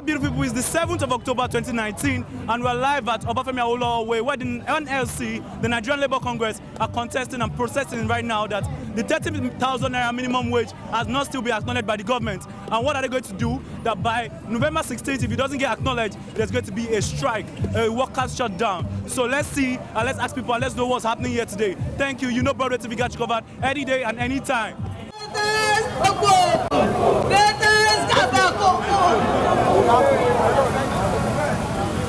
beautiful people, it's the 7th of October 2019, and we're live at Obafemi Awolowo Way, where the NLC, the Nigerian Labour Congress, are contesting and protesting right now that the 30,000 naira minimum wage has not still been acknowledged by the government. And what are they going to do? That by November 16th, if it doesn't get acknowledged, there's going to be a strike, a workers' shutdown. So let's see, and let's ask people, and let's know what's happening here today. Thank you. You know Broadway TV got you covered any day and any time.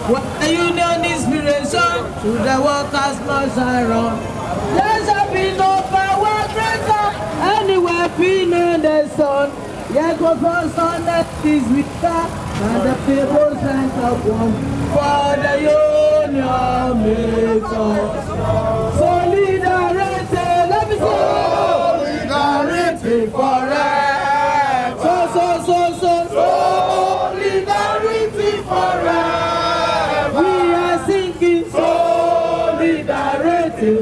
What the union inspiration to the workers must run. There shall be no power greater anywhere beneath the sun. Yet go for sun that is weaker and the people sent up one. For the union makes us solidarity. Let me say solidarity forever. Solidarity forever. We are singing solidarity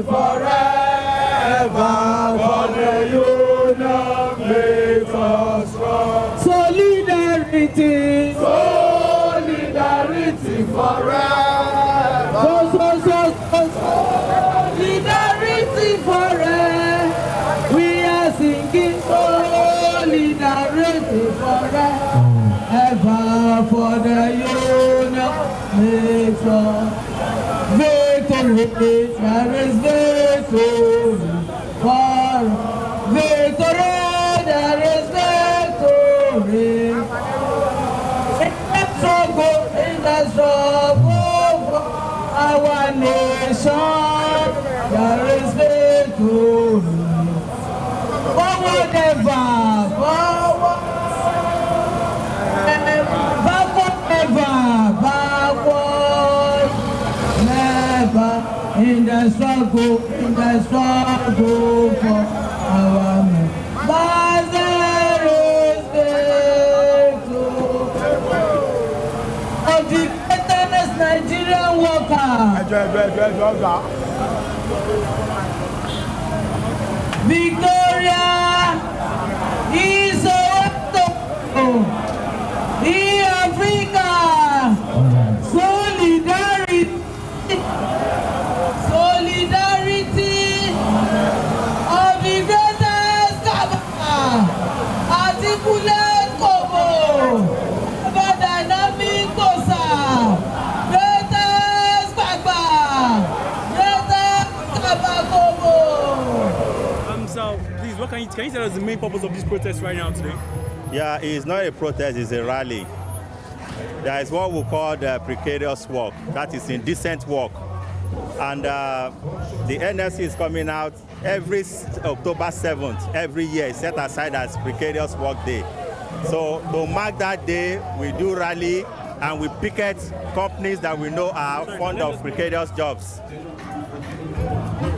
forever. For the union makes us strong. Solidarity, solidarity forever. Solidarity forever. We are singing solidarity forever. For the union makes us victory. There is victory. For victory, there is victory. In the struggle for our nation, there is victory. Forward ever, forward. Backward, never in the struggle for our men. But there is victory of the greatest Nigerian worker. Victoria is a in Africa, solidarity of the greatest governor, articulate Kobo, dynamic Kosa, greatest Baba, greatest Kobo. So, please, what can you tell us the main purpose of this protest right now today? Yeah, it's not a protest, it's a rally. There is what we call the precarious work, that is indecent work. And the NLC is coming out every October 7th, every year, it's set aside as precarious work day. So to mark that day, we do rally and we picket companies that we know are fond of precarious jobs.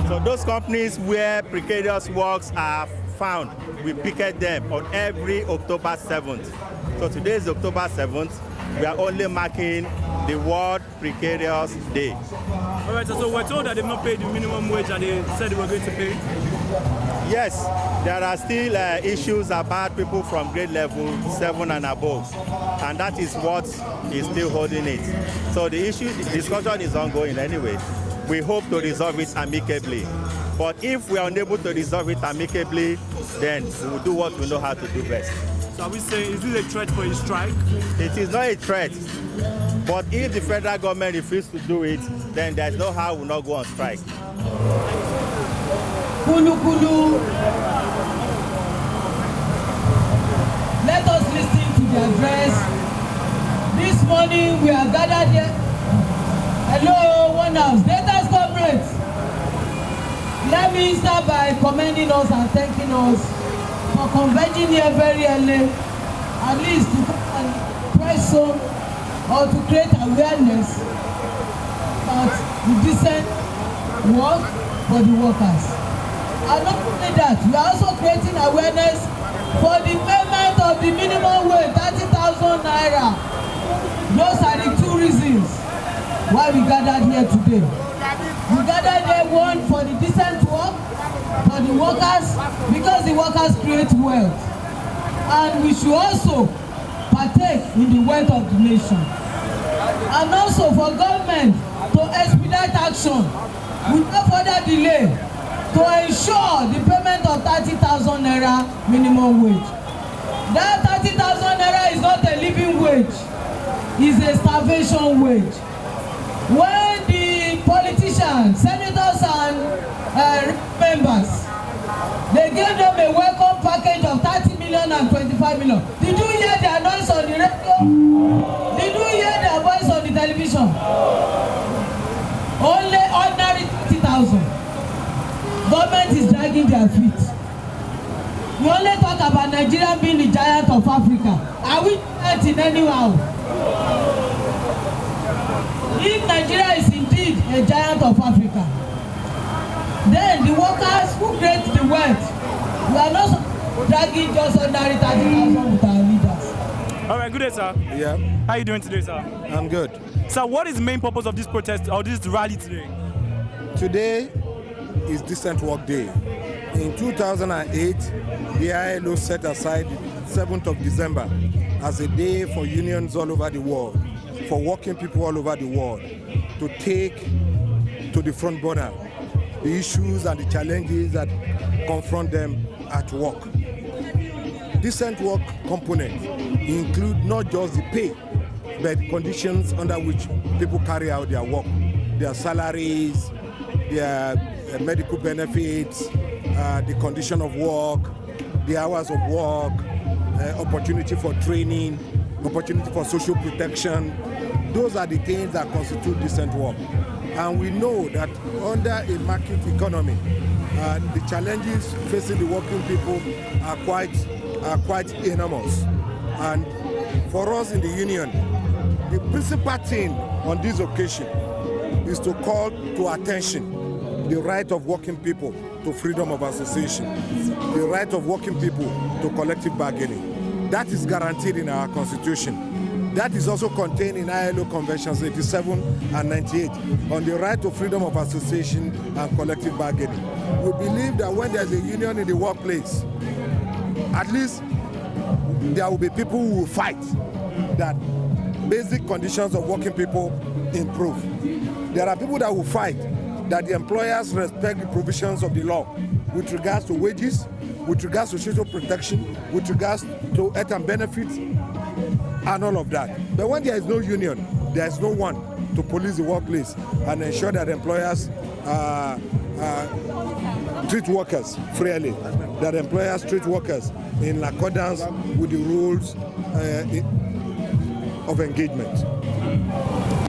So those companies where precarious works are found, we picket them on every October 7th. So today is October 7th. We are only marking the World Precarious Day. All right, so we're told that they've not paid the minimum wage and they said they were going to pay. Yes, there are still issues about people from grade level 7 and above, and that is what is still holding it. So the discussion is ongoing anyway. We hope to resolve it amicably. But if we are unable to resolve it amicably, then we will do what we know how to do best. So are we saying, is this a threat for a strike? It is not a threat. But if the federal government refuses to do it, then there's no how we will not go on strike. Kulu Kulu. Let us listen to the address. This morning we are gathered here. Hello, one house. Data's comrades. Let me start by commending us and thanking us for converging here very early, at least to come and press on or to create awareness about the decent work for the workers. And not only that, we are also creating awareness for the payment of the minimum wage, 30,000 naira. Those are the two reasons why we gathered here today. We gathered here, one, for the decent work for the workers, because the workers create wealth. And we should also partake in the wealth of the nation. And also for government to expedite action without further delay to ensure the payment of 30,000 naira minimum wage. That 30,000 naira is not a living wage, it's a starvation wage. When the politicians, senators and members, they gave them a welcome package of 30 million and 25 million. Did you hear their noise on the radio? Did you hear their voice on the television? Only ordinary 30,000. Government is dragging their feet. We only talk about Nigeria being the giant of Africa. Are we giant in anyhow? If Nigeria is indeed a giant of Africa, then the workers who create the wealth, we are not dragging just ordinary 30,000 with our leaders. All right, good day, sir. Yeah. How are you doing today, sir? I'm good. Sir, what is the main purpose of this protest or this rally today? Today is Decent Work Day. In 2008, the ILO set aside the 7th of December as a day for unions all over the world, for working people all over the world, to take to the front burner the issues and the challenges that confront them at work. Decent work component include not just the pay, but conditions under which people carry out their work, their salaries, their medical benefits, the condition of work, the hours of work, opportunity for training, opportunity for social protection. Those are the things that constitute decent work. And we know that under a market economy, the challenges facing the working people are quite enormous. And for us in the union, the principal thing on this occasion is to call to attention the right of working people to freedom of association, the right of working people to collective bargaining. That is guaranteed in our constitution. That is also contained in ILO Conventions 87 and 98 on the right to freedom of association and collective bargaining. We believe that when there's a union in the workplace, at least there will be people who will fight that basic conditions of working people improve. There are people that will fight that the employers respect the provisions of the law with regards to wages, with regards to social protection, with regards to health and benefits, and all of that. But when there is no union, there is no one to police the workplace and ensure that employers treat workers fairly, that employers treat workers in accordance with the rules of engagement.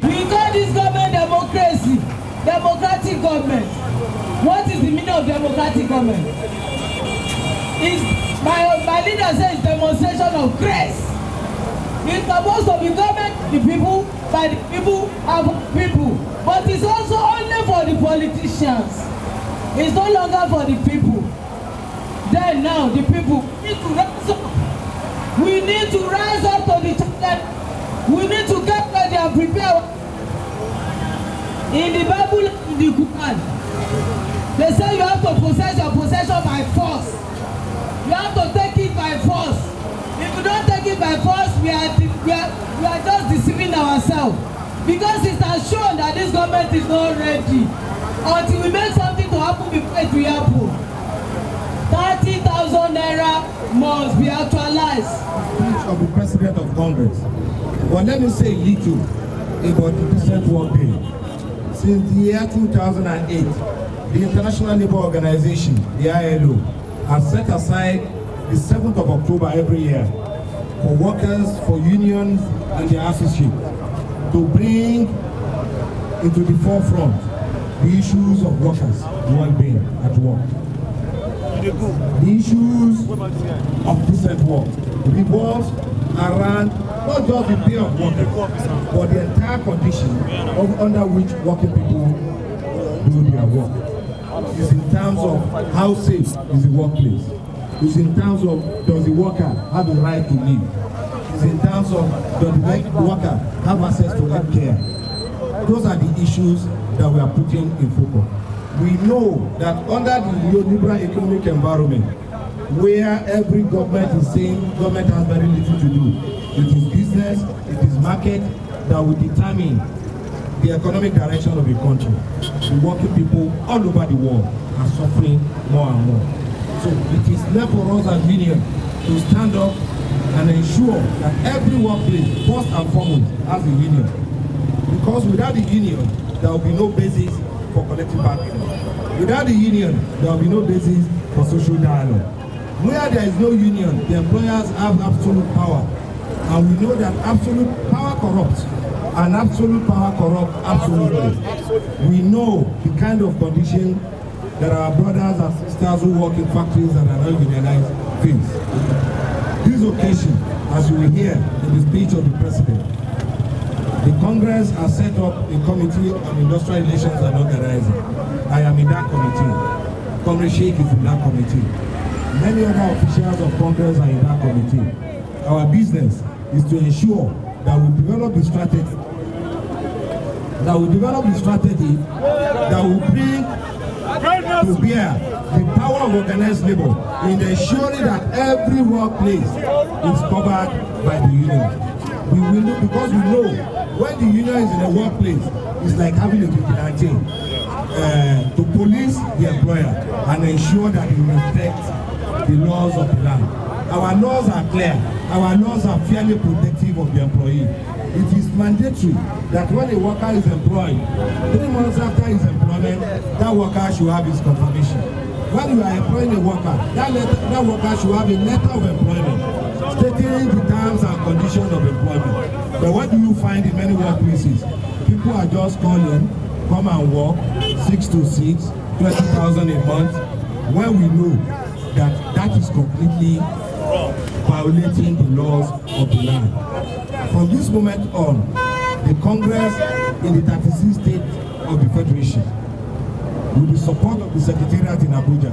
We call this government democracy, democratic government. What is the meaning of democratic government? My leader says demonstration of grace. It's supposed to be government, the people, by the people, of people. But it's also only for the politicians. It's no longer for the people. Then now the people need to rise up. We need to rise up to the challenge. We need to get ready and prepare. In the Bible, in the Quran, they say you have to possess your possession by force. You have to take it by force. If you don't take it by force, we are just deceiving ourselves. Because it has shown that this government is not ready. Until we make something to happen before it will happen. 30,000 naira must be actualized. Of the President of Congress. But let me say little about the Decent Work Day. Since the year 2008, the International Labour Organization, the ILO, has set aside the 7th of October every year for workers, for unions and their associates to bring into the forefront the issues of workers' well-being at work. The issues of decent work revolves around not just the pay of workers, but the entire condition under which working people do their work. It's in terms of how safe is the workplace. It's in terms of does the worker have the right to live. It's in terms of does the worker have access to health care. Those are the issues that we are putting in focus. We know that under the neoliberal economic environment, where every government is saying government has very little to do. It is business, it is market that will determine the economic direction of a country. The working people all over the world are suffering more and more. So it is left for us as union to stand up and ensure that every workplace, first and foremost, has a union. Because without the union, there will be no basis for collective bargaining. Without the union, there will be no basis for social dialogue. Where there is no union, the employers have absolute power. And we know that absolute power corrupts. And absolute power corrupts absolutely. We know the kind of condition that our brothers and sisters who work in factories that are not unionized face. This occasion, as you will hear in the speech of the President, the Congress has set up a committee on industrial relations and organizing. I am in that committee. Comrade Sheikh is in that committee. Many other officials of Congress are in that committee. Our business is to ensure that we develop the strategy, that will bring to bear the power of organized labor in ensuring that every workplace is covered by the union. We will know, because we know when the union is in a workplace, it's like having a vigilante to police the employer and ensure that we respect the laws of the land. Our laws are clear. Our laws are fairly protective of the employee. It is mandatory that when a worker is employed, 3 months after his employment, that worker should have his confirmation. When you are employing a worker, that worker should have a letter of employment stating the terms and conditions of employment. But what do you find in many workplaces? People are just calling, come and work, 6 to 6, 20,000 a month, when we know that that is completely violating the laws of the land. From this moment on, the Congress in the 36 states of the Federation, with the support of the secretariat in Abuja,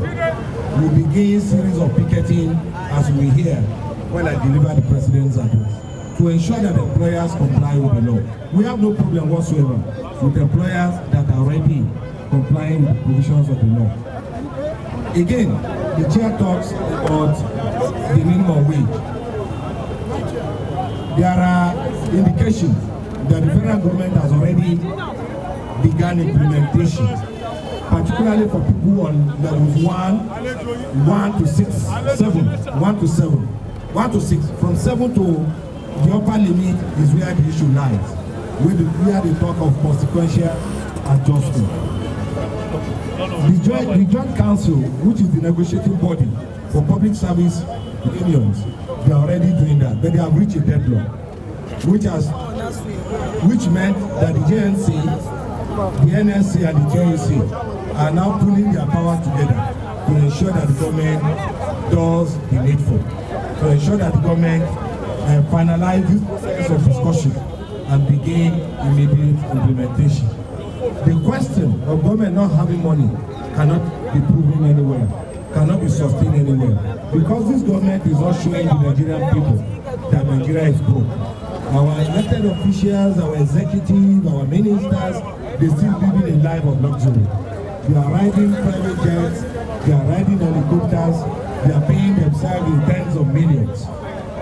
will begin a series of picketing, as we hear when I deliver the President's address, to ensure that employers comply with the law. We have no problem whatsoever with employers that are already complying with the provisions of the law. Again, the chair talks about the minimum wage. There are indications that the federal government has already begun implementation, particularly for people on levels 1 to 6, 7, 1 to 7, 1 to 6. From 7 to the upper limit is where the issue lies, where they talk of consequential adjustment. The Joint Council, which is the negotiating body for public service unions, they are already doing that, but they have reached a deadlock, which meant that the JNC, the NSC, and the JAC are now pulling their power together to ensure that the government does the needful, to ensure that the government finalizes this process of discussion and begin immediate implementation. The question of government not having money cannot be proven anywhere, cannot be sustained anywhere, because this government is not showing the Nigerian people that Nigeria is broke. Our elected officials, our executives, our ministers, they still living a life of luxury. They are riding private jets, they are riding helicopters, they are paying themselves in tens of millions.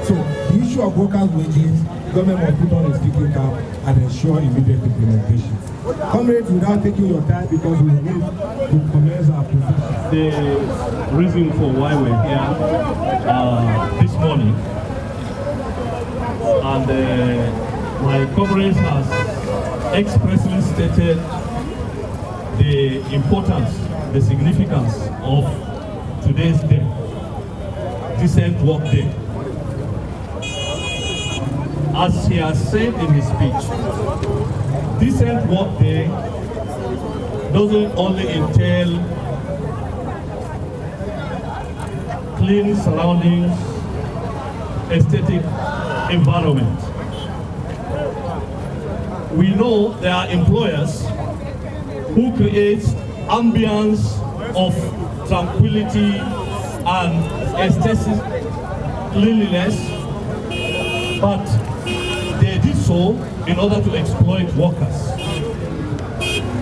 So the issue of workers' wages, government must put on a sticking cap and ensure immediate implementation. Comrades, without taking your time, because we need to commence our position. The reason for why we're here this morning, and my comrades has expressly stated the importance, the significance of today's day, decent work day. As he has said in his speech, decent work day doesn't only entail clean surroundings, aesthetic environment. We know there are employers who create ambience of tranquility and aesthetic cleanliness, but they did so in order to exploit workers.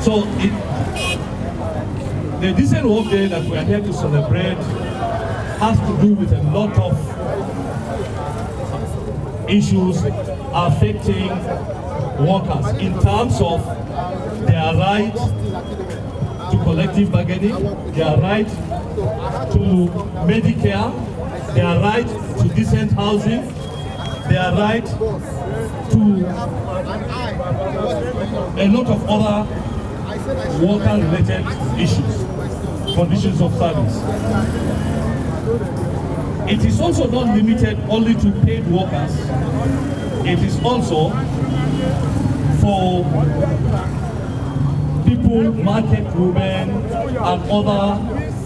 So the decent work day that we are here to celebrate has to do with a lot of issues affecting workers in terms of their right to collective bargaining, their right to Medicare, their right to decent housing, their right to a lot of other worker-related issues, conditions of service. It is also not limited only to paid workers. It is also for people, market women, and other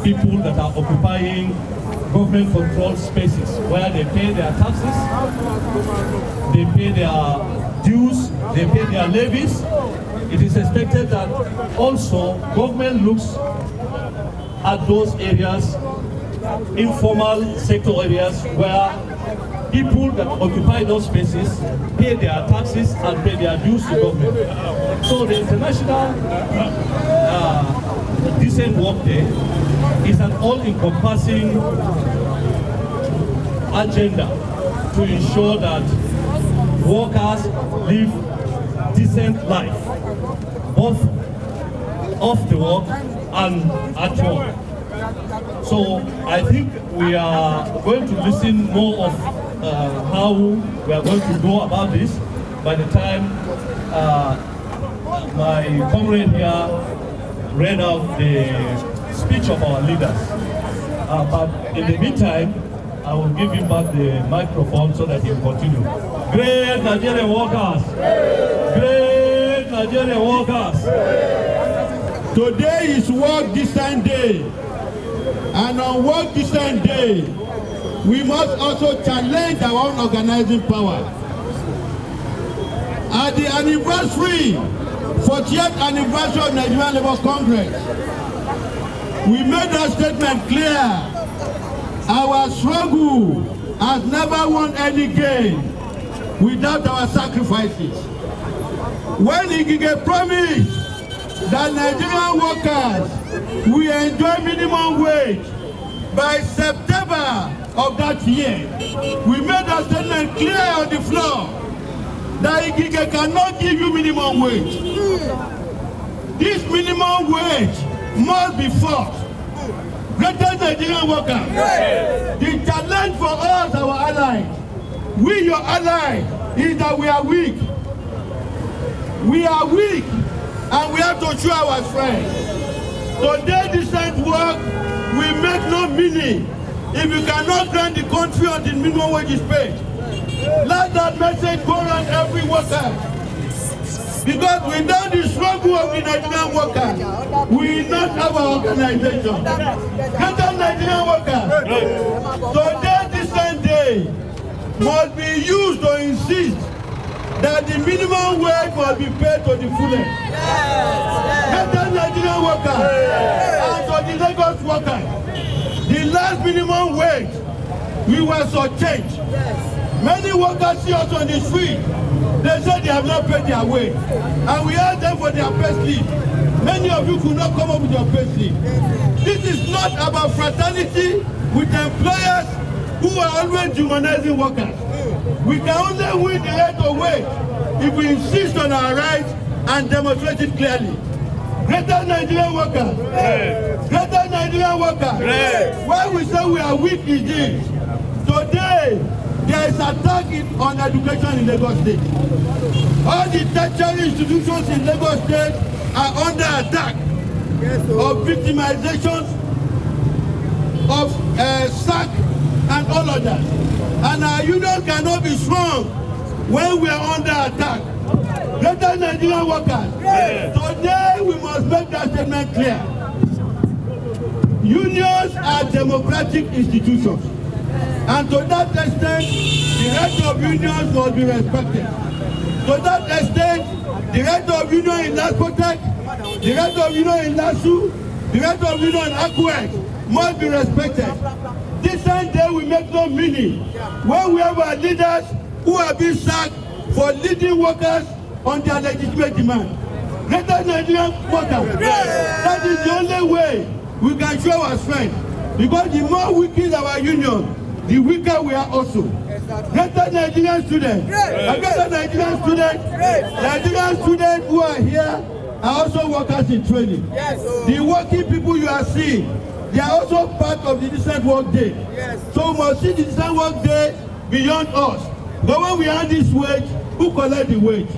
people that are occupying government-controlled spaces where they pay their taxes, they pay their dues, they pay their levies. It is expected that also government looks at those areas, informal sector areas, where people that occupy those spaces pay their taxes and pay their dues to government. So the International Decent Work Day is an all-encompassing agenda to ensure that workers live decent life, both off the work and at work. So I think we are going to listen more of how we are going to go about this by the time my comrade here read out the speech of our leaders. But in the meantime, I will give him back the microphone so that he will continue. Great Nigerian workers! Great Nigerian workers! Today is Work Decent Day. And on Work Decent Day, we must also challenge our own organizing power. At the anniversary, 40th anniversary of Nigerian Labour Congress, we made that statement clear. Our struggle has never won any gain without our sacrifices. When Ikeja promised that Nigerian workers will enjoy minimum wage by September of that year, we made that statement clear on the floor that Ikeja cannot give you minimum wage. This minimum wage must be fought. Greatest Nigerian workers, the challenge for us, our allies, we your allies, is that we are weak. We are weak, and we have to show our strength. Today, decent work will make no meaning if you cannot grant the country on the minimum wage is paid. Let that message go around every worker. Because without the struggle of the Nigerian workers, we will not have our organization. Greater Nigerian workers, today, decent day, must be used to insist that the minimum wage must be paid to the fullest. Greater Nigerian workers, and to the Lagos workers, the last minimum wage, we were shortchanged. Many workers see us on the street. They say they have not paid their wage. And we ask them for their pay slip. Many of you could not come up with your pay slip. This is not about fraternity with employers who are always demonizing workers. We can only win the right of wage if we insist on our rights and demonstrate it clearly. Greater Nigerian workers. Greater Nigerian workers. Why we say we are weak is this. Today, there is attack on education in Lagos State. All the tertiary institutions in Lagos State are under attack of victimizations, of sack and all of that. And our union cannot be strong when we are under attack. Greater Nigerian workers, today we must make that statement clear. Unions are democratic institutions. And to that extent, the right of unions must be respected. To that extent, the right of union in Laspotec, the right of union in Lasu, the right of union in Akwek must be respected. This day will make no meaning when we have our leaders who are being sacked for leading workers on their legitimate demand. Greater Nigerian workers, that is the only way we can show our strength. Because the more weaken our union, the weaker we are also. Greater Nigerian students, Nigerian students who are here are also workers in training. Yes. The working people you are seeing, they are also part of the decent work day. Yes. So we must see the decent work day beyond us. But when we earn this wage, who collect the wage?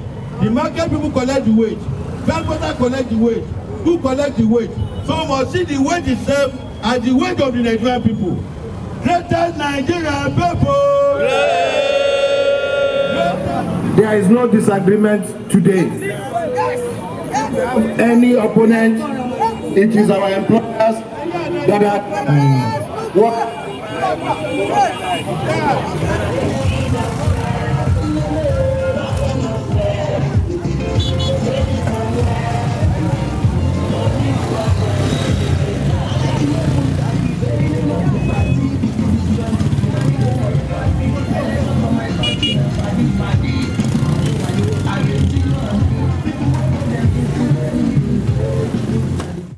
The market people collect the wage. Transporter collect the wage. Who collect the wage? So we must see the wage itself as the wage of the Nigerian people. Greater Nigerian people! There is no disagreement today. Any opponent, it is our employers that are